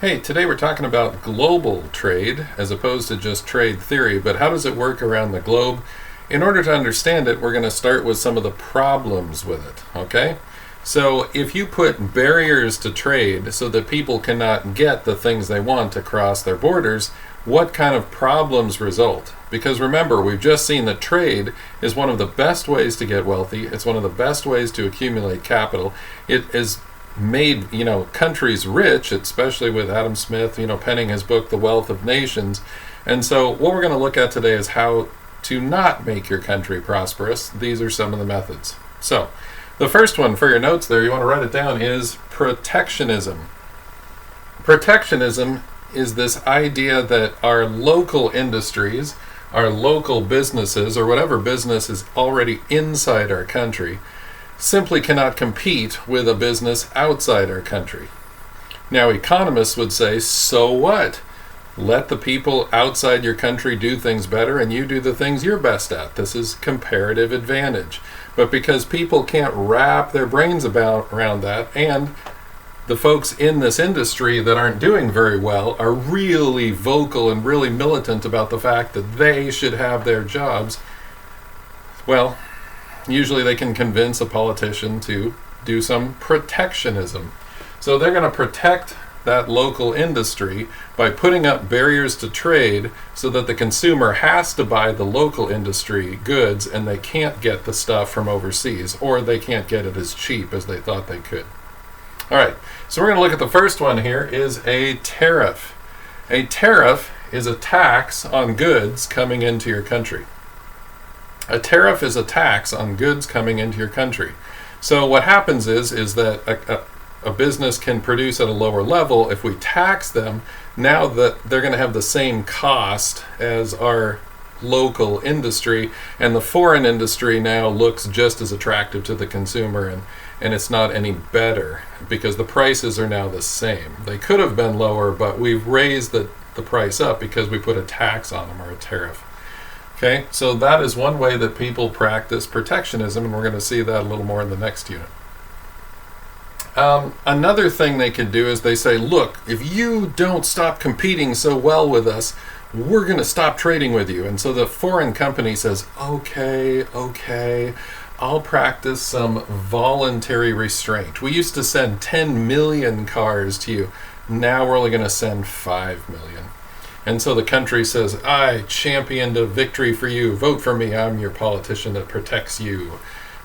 Hey, today we're talking about global trade as opposed to just trade theory, but how does it work around the globe? In order to understand it, we're going to start with some of the problems with it, okay? So if you put barriers to trade so that people cannot get the things they want across their borders, what kind of problems result? Because remember, we've just seen that trade is one of the best ways to get wealthy. It's one of the best ways to accumulate capital. It is made countries rich, especially with Adam Smith penning his book The Wealth of Nations. And so what we're going to look at today is how to not make your country prosperous. These are some of the methods. So the first one for your notes there, you want to write it down, is protectionism. Protectionism is this idea that our local industries, our local businesses, or whatever business is already inside our country, simply cannot compete with a business outside our country. Now, economists would say, so what? Let the people outside your country do things better and you do the things you're best at. This is comparative advantage. But because people can't wrap their brains around that, and the folks in this industry that aren't doing very well are really vocal and really militant about the fact that they should have their jobs, well, usually they can convince a politician to do some protectionism. So they're going to protect that local industry by putting up barriers to trade so that the consumer has to buy the local industry goods and they can't get the stuff from overseas, or they can't get it as cheap as they thought they could. All right, so we're going to look at the first one here is a tariff. A tariff is a tax on goods coming into your country. A tariff is a tax on goods coming into your country. So what happens is that a business can produce at a lower level. If we tax them, now that they're going to have the same cost as our local industry, and the foreign industry now looks just as attractive to the consumer, and it's not any better because the prices are now the same. They could have been lower, but we've raised the price up because we put a tax on them, or a tariff. Okay, so that is one way that people practice protectionism, and we're going to see that a little more in the next unit. Another thing they can do is they say, look, if you don't stop competing so well with us, we're going to stop trading with you. And so the foreign company says, okay, I'll practice some voluntary restraint. We used to send 10 million cars to you. Now we're only going to send 5 million. And so the country says, I championed a victory for you. Vote for me. I'm your politician that protects you.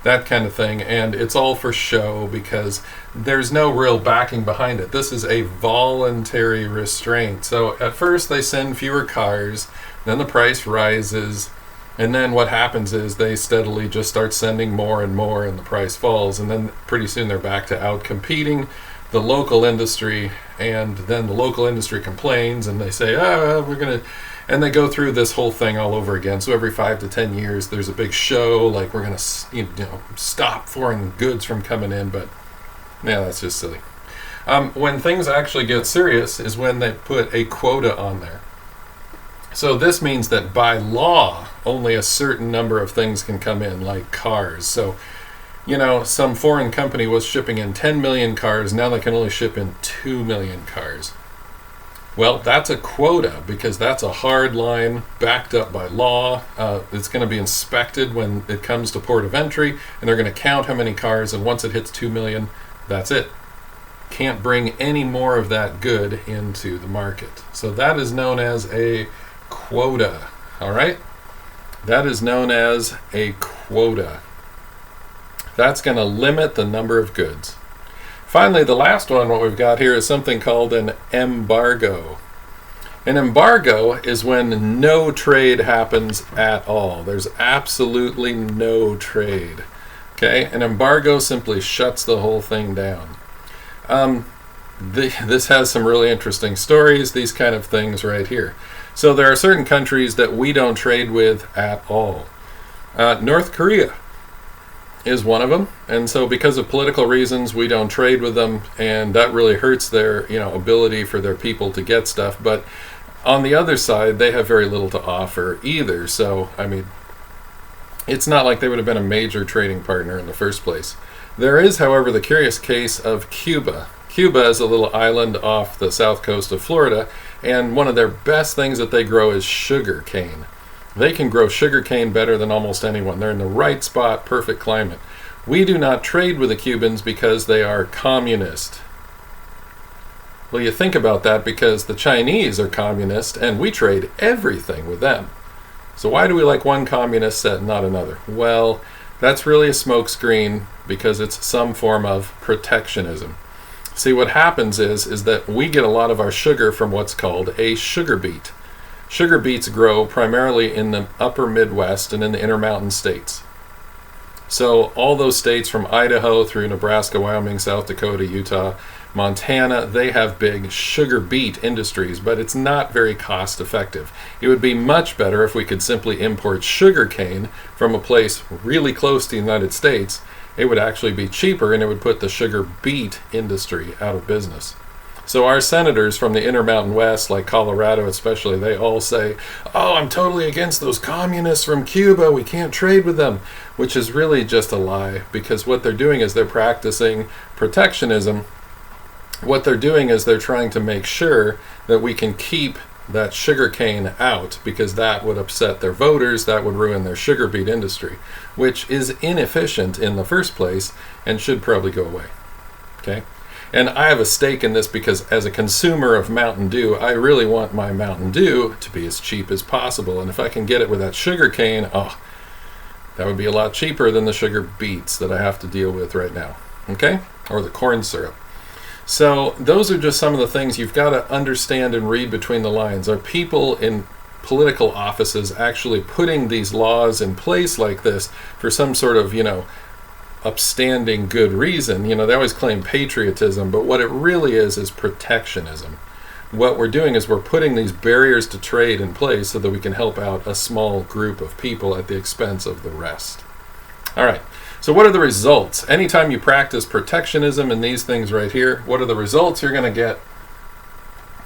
That kind of thing. And it's all for show because there's no real backing behind it. This is a voluntary restraint. So at first they send fewer cars, then the price rises, and then what happens is they steadily just start sending more and more, and the price falls. And then pretty soon they're back to out-competing the local industry, and then the local industry complains and they say, and they go through this whole thing all over again. So every 5 to 10 years there's a big show like we're going to stop foreign goods from coming in, but yeah, that's just silly. When things actually get serious is when they put a quota on there. So this means that by law only a certain number of things can come in, like cars. So some foreign company was shipping in 10 million cars, now they can only ship in 2 million cars. Well, that's a quota because that's a hard line backed up by law. It's going to be inspected when it comes to port of entry, and they're going to count how many cars, and once it hits 2 million, that's it. Can't bring any more of that good into the market. So that is known as a quota, all right? That is known as a quota. That's going to limit the number of goods. Finally, the last one, what we've got here is something called an embargo. An embargo is when no trade happens at all. There's absolutely no trade. Okay? An embargo simply shuts the whole thing down. This has some really interesting stories, these kind of things right here. So there are certain countries that we don't trade with at all. North Korea is one of them, and so because of political reasons we don't trade with them, and that really hurts their ability for their people to get stuff. But on the other side, they have very little to offer either. So it's not like they would have been a major trading partner in the first place. There is, however, the curious case of Cuba. Cuba is a little island off the south coast of Florida, and one of their best things that they grow is sugar cane. They can grow sugar cane better than almost anyone. They're in the right spot, perfect climate. We do not trade with the Cubans because they are communist. Well, you think about that because the Chinese are communist and we trade everything with them. So why do we like one communist set and not another? Well, that's really a smokescreen because it's some form of protectionism. See, what happens is that we get a lot of our sugar from what's called a sugar beet. Sugar beets grow primarily in the upper Midwest and in the Intermountain states. So all those states from Idaho through Nebraska, Wyoming, South Dakota, Utah, Montana, they have big sugar beet industries, but it's not very cost effective. It would be much better if we could simply import sugar cane from a place really close to the United States. It would actually be cheaper and it would put the sugar beet industry out of business. So our senators from the Intermountain West, like Colorado especially, they all say, oh, I'm totally against those communists from Cuba, we can't trade with them, which is really just a lie, because what they're doing is they're practicing protectionism. What they're doing is they're trying to make sure that we can keep that sugar cane out, because that would upset their voters, that would ruin their sugar beet industry, which is inefficient in the first place and should probably go away. Okay? And I have a stake in this because as a consumer of Mountain Dew, I really want my Mountain Dew to be as cheap as possible. And if I can get it with that sugar cane, oh, that would be a lot cheaper than the sugar beets that I have to deal with right now. Okay? Or the corn syrup. So those are just some of the things you've got to understand and read between the lines. Are people in political offices actually putting these laws in place like this for some sort of, upstanding good reason? They always claim patriotism, but what it really is protectionism. What we're doing is we're putting these barriers to trade in place so that we can help out a small group of people at the expense of the rest. All right, so what are the results? Anytime you practice protectionism and these things right here, what are the results you're going to get?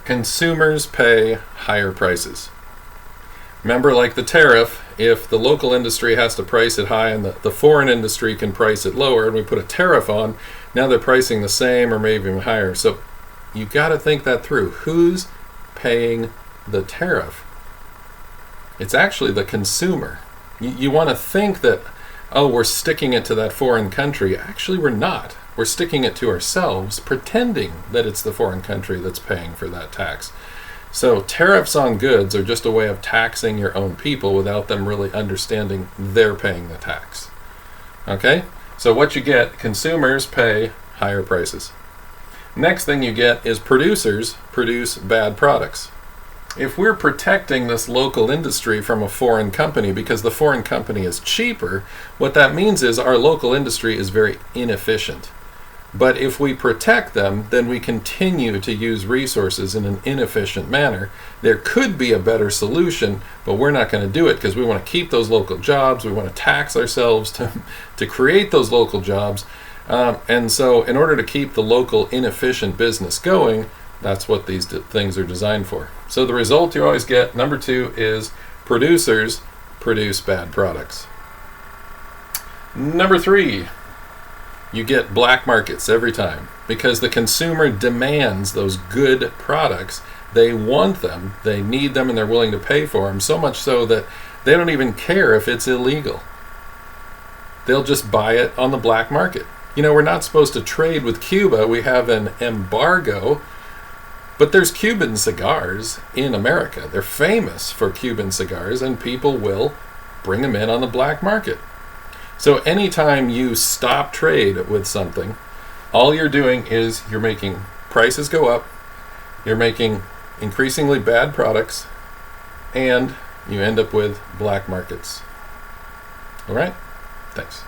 Consumers pay higher prices. Remember, like the tariff, if the local industry has to price it high and the foreign industry can price it lower, and we put a tariff on, now they're pricing the same or maybe even higher. So you got to think that through. Who's paying the tariff? It's actually the consumer. You want to think that, oh, we're sticking it to that foreign country. Actually, we're not. We're sticking it to ourselves, pretending that it's the foreign country that's paying for that tax. So tariffs on goods are just a way of taxing your own people without them really understanding they're paying the tax. Okay? So what you get, consumers pay higher prices. Next thing you get is producers produce bad products. If we're protecting this local industry from a foreign company because the foreign company is cheaper, what that means is our local industry is very inefficient. But if we protect them, then we continue to use resources in an inefficient manner. There could be a better solution, but we're not going to do it because we want to keep those local jobs. We want to tax ourselves to create those local jobs. And so in order to keep the local inefficient business going, that's what these things are designed for. So the result you always get, number 2, is producers produce bad products. Number 3, you get black markets every time because the consumer demands those good products. They want them, they need them, and they're willing to pay for them, so much so that they don't even care if it's illegal. They'll just buy it on the black market. We're not supposed to trade with Cuba. We have an embargo, but there's Cuban cigars in America. They're famous for Cuban cigars, and people will bring them in on the black market. So anytime you stop trade with something, all you're doing is you're making prices go up, you're making increasingly bad products, and you end up with black markets. All right? Thanks.